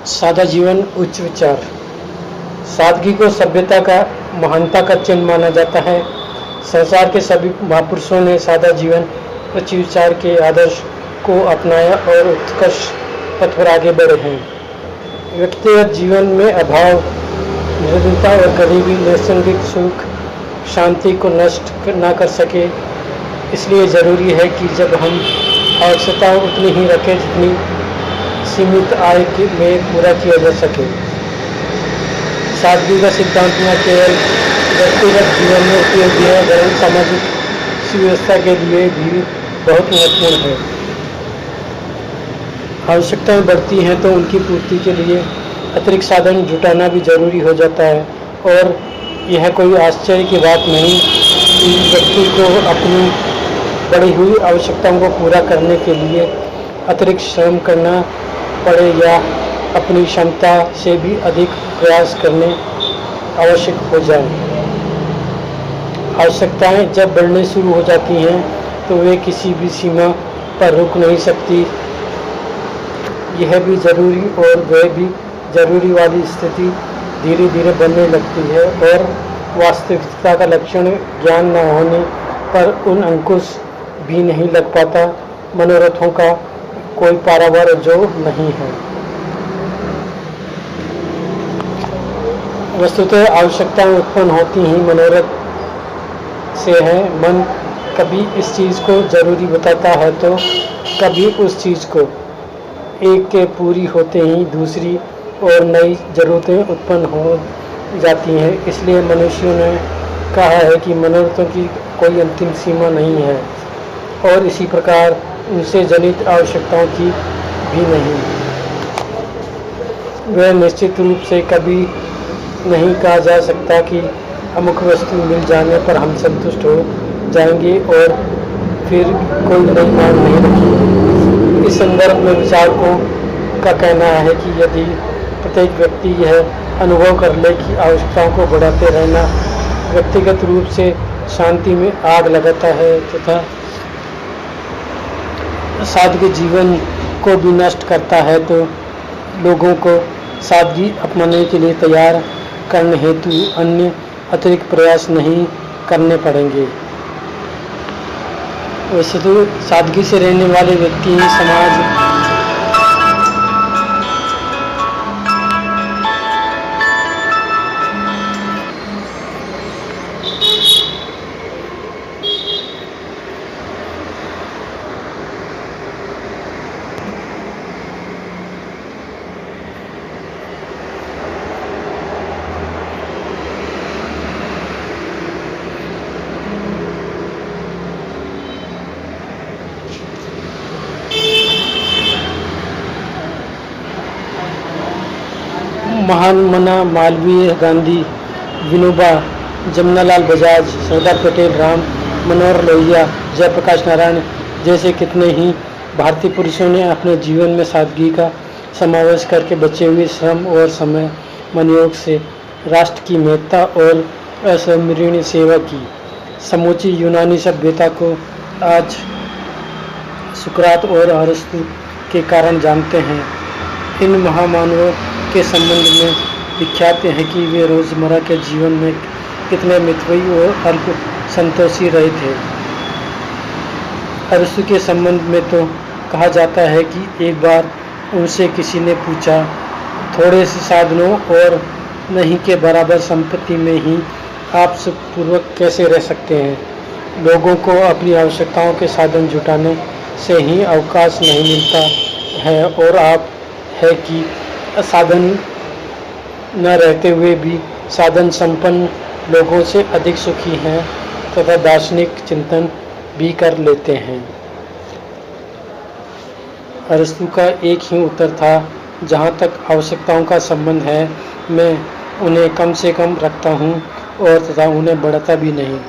सादा जीवन उच्च विचार। सादगी को सभ्यता का महानता का चिन्ह माना जाता है। संसार के सभी महापुरुषों ने सादा जीवन उच्च विचार के आदर्श को अपनाया और उत्कर्ष पथ पर आगे बढ़े हैं। व्यक्तिगत जीवन में अभाव, निर्धनता और गरीबी नैसर्गिक सुख शांति को नष्ट न कर सके। इसलिए ज़रूरी है कि जब हम आवश्यकता उतनी ही रखें जितनी सीमित आय में पूरा किया जा सके। सादगी का सिद्धांत न केवल व्यक्तिगत जीवन में उपयोगी है वरन सामाजिक सुव्यवस्था के लिए भी बहुत महत्वपूर्ण है। आवश्यकताएं बढ़ती हैं तो उनकी पूर्ति के लिए अतिरिक्त साधन जुटाना भी जरूरी हो जाता है और यह कोई आश्चर्य की बात नहीं कि व्यक्ति को अपनी बढ़ी हुई आवश्यकताओं को पूरा करने के लिए अतिरिक्त श्रम करना पड़े या अपनी क्षमता से भी अधिक प्रयास करने आवश्यक हो जाए। आवश्यकताएं जब बढ़ने शुरू हो जाती हैं तो वे किसी भी सीमा पर रुक नहीं सकती। यह भी जरूरी और वह भी जरूरी वाली स्थिति धीरे धीरे बनने लगती है और वास्तविकता का लक्षण ज्ञान न होने पर उन अंकुश भी नहीं लग पाता। मनोरथों का कोई पारावार जो नहीं है। वस्तुतः आवश्यकताएं उत्पन्न होती ही मनोरथ से है। मन कभी इस चीज़ को जरूरी बताता है तो कभी उस चीज़ को। एक के पूरी होते ही दूसरी और नई ज़रूरतें उत्पन्न हो जाती हैं। इसलिए मनुष्यों ने कहा है कि मनोरथों की कोई अंतिम सीमा नहीं है और इसी प्रकार उनसे जनित आवश्यकताओं की भी नहीं। वह निश्चित रूप से कभी नहीं कहा जा सकता कि अमुक वस्तु मिल जाने पर हम संतुष्ट हो जाएंगे और फिर कोई नई मांग नहीं रखी। इस संदर्भ में विचारकों का कहना है कि यदि प्रत्येक व्यक्ति यह अनुभव कर ले कि आवश्यकताओं को बढ़ाते रहना व्यक्तिगत रूप से शांति में आग लगाता है तथा सादगी जीवन को भी नष्ट करता है तो लोगों को सादगी अपनाने के लिए तैयार करने हेतु अन्य अतिरिक्त प्रयास नहीं करने पड़ेंगे। वैसे तो सादगी से रहने वाले व्यक्ति समाज महामना मालवीय, गांधी, विनोबा, जमनालाल बजाज, सरदार पटेल, राम मनोहर लोहिया, जयप्रकाश नारायण जैसे कितने ही भारतीय पुरुषों ने अपने जीवन में सादगी का समावेश करके बचे हुए श्रम और समय मनयोग से राष्ट्र की महत्ता और असंकीर्ण सेवा की। समूची यूनानी सभ्यता को आज सुकरात और अरस्तु के कारण जानते हैं। इन महामानवों के संबंध में विख्यात है कि वे रोजमर्रा के जीवन में कितने मितव्ययी और अल्प संतोषी रहे थे। अरस्तु के संबंध में तो कहा जाता है कि एक बार उनसे किसी ने पूछा, थोड़े से साधनों और नहीं के बराबर संपत्ति में ही आप सुखपूर्वक कैसे रह सकते हैं। लोगों को अपनी आवश्यकताओं के साधन जुटाने से ही अवकाश नहीं मिलता है और आप है कि साधन न रहते हुए भी साधन संपन्न लोगों से अधिक सुखी हैं तथा दार्शनिक चिंतन भी कर लेते हैं। अरस्तु का एक ही उत्तर था, जहाँ तक आवश्यकताओं का संबंध है मैं उन्हें कम से कम रखता हूँ और तथा उन्हें बढ़ाता भी नहीं।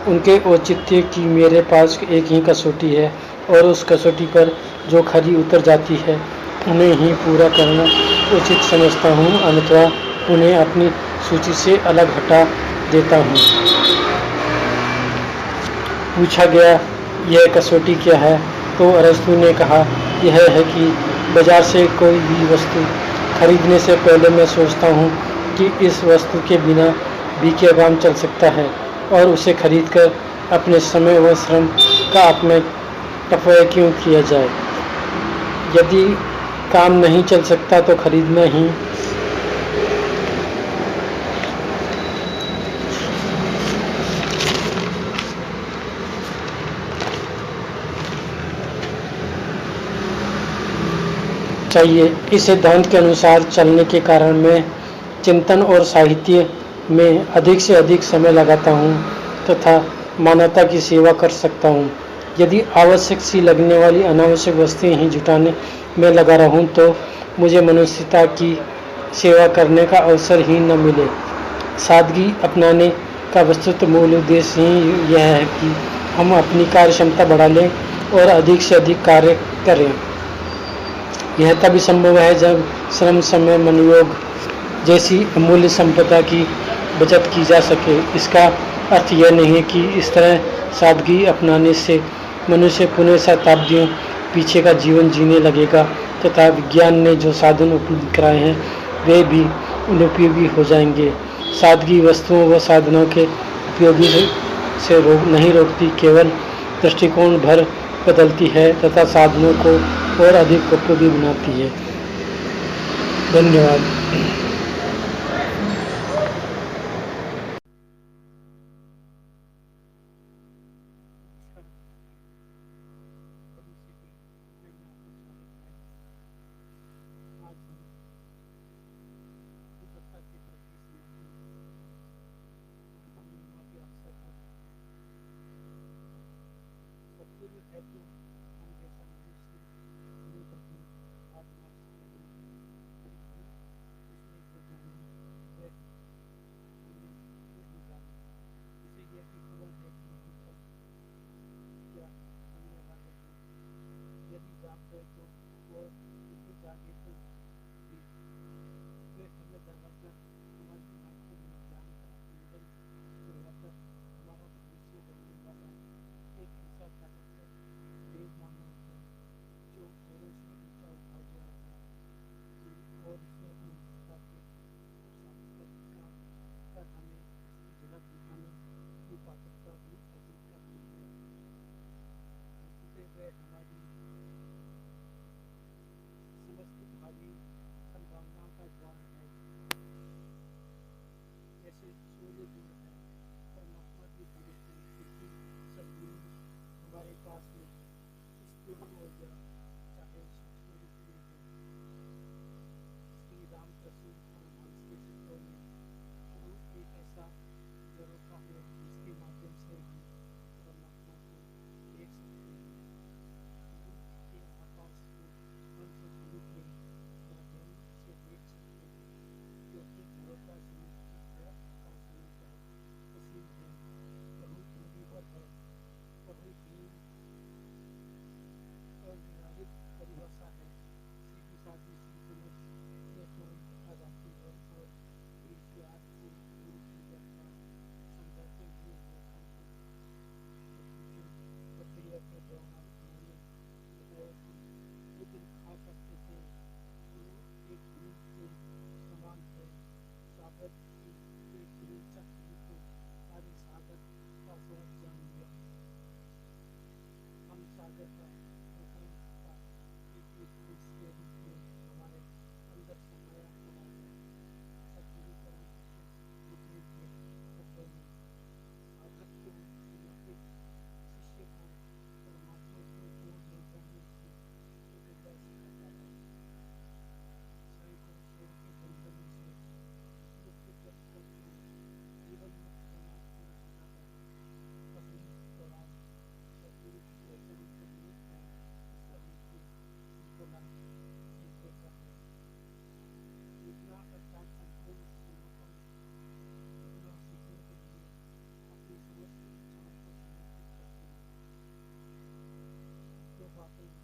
उनके औचित्य की मेरे पास एक ही कसौटी है और उस कसौटी पर जो खरी उतर जाती है उन्हें ही पूरा करना उचित समझता हूँ, अन्यथा उन्हें अपनी सूची से अलग हटा देता हूँ। पूछा गया यह कसौटी क्या है तो अरस्तु ने कहा यह है कि बाजार से कोई भी वस्तु खरीदने से पहले मैं सोचता हूँ कि इस वस्तु के बिना भी क्या काम चल सकता है, और उसे खरीदकर अपने समय व श्रम का अपव्यय क्यों किया जाए। यदि काम नहीं चल सकता तो खरीदना ही चाहिए। इस सिद्धांत के अनुसार चलने के कारण मैं चिंतन और साहित्य में अधिक से अधिक समय लगाता हूँ तथा मानवता की सेवा कर सकता हूँ। यदि आवश्यक सी लगने वाली अनावश्यक वस्तुएं ही जुटाने में लगा रहूँ तो मुझे मनुष्यता की सेवा करने का अवसर ही न मिले। सादगी अपनाने का वस्तुतः मूल उद्देश्य ही यह है कि हम अपनी कार्य क्षमता बढ़ा लें और अधिक से अधिक कार्य करें। यह तभी संभव है जब श्रम, समय, मनोयोग जैसी अमूल्य संपदा की बचत की जा सके। इसका अर्थ यह नहीं है कि इस तरह सादगी अपनाने से मनुष्य पुनः शताब्दियों पीछे का जीवन जीने लगेगा तथा विज्ञान ने जो साधन उपलब्ध कराए हैं वे भी अनुपयोगी हो जाएंगे। सादगी वस्तुओं व साधनों के उपयोगी से नहीं रोकती, केवल दृष्टिकोण भर बदलती है तथा साधनों को और अधिक उपयोगी बनाती है। धन्यवाद। बातें